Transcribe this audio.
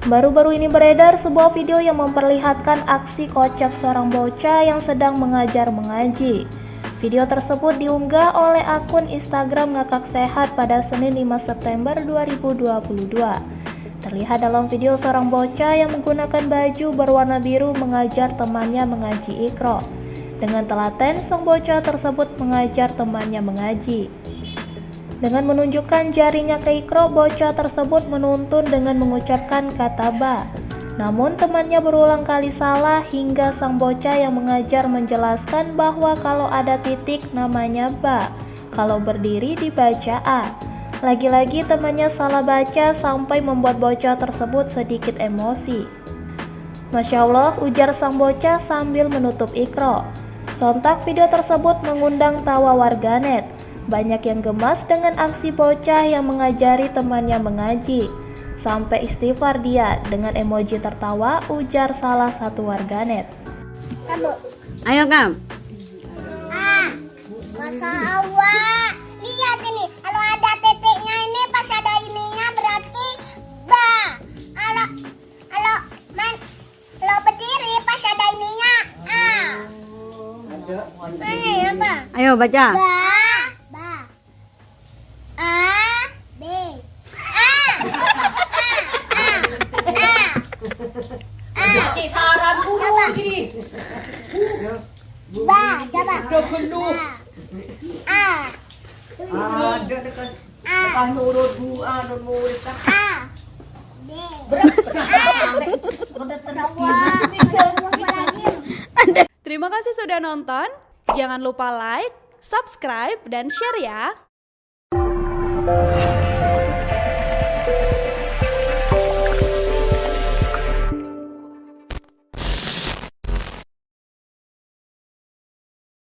Baru-baru ini beredar sebuah video yang memperlihatkan aksi kocak seorang bocah yang sedang mengajar mengaji. Video tersebut diunggah oleh akun Instagram Ngakak Sehat pada Senin 5 September 2022. Terlihat dalam video seorang bocah yang menggunakan baju berwarna biru mengajar temannya mengaji Iqra. Dengan telaten, sang bocah tersebut mengajar temannya mengaji. Dengan menunjukkan jarinya ke Iqra, bocah tersebut menuntun dengan mengucapkan kata ba. Namun temannya berulang kali salah hingga sang bocah yang mengajar menjelaskan bahwa kalau ada titik namanya ba, kalau berdiri dibaca a. Lagi-lagi temannya salah baca sampai membuat bocah tersebut sedikit emosi. Masya Allah, ujar sang bocah sambil menutup Iqra. Sontak video tersebut mengundang tawa warganet. Banyak yang gemas dengan aksi bocah yang mengajari temannya mengaji. Sampai istighfar dia dengan emoji tertawa, ujar salah satu warganet. Kamu. Ayo Kam. Masya Allah. Lihat ini, kalau ada titiknya ini pas ada ininya berarti ba. Kalau berdiri pas ada ininya a. Ini apa? Ayo baca. Ba. B. Saran dulu gini. Ba, coba. Udah belum. A. Ada dekat. Lepas nurut bu, nurut murid kan. A. B. Terima kasih sudah nonton. Jangan lupa like, subscribe, dan share ya.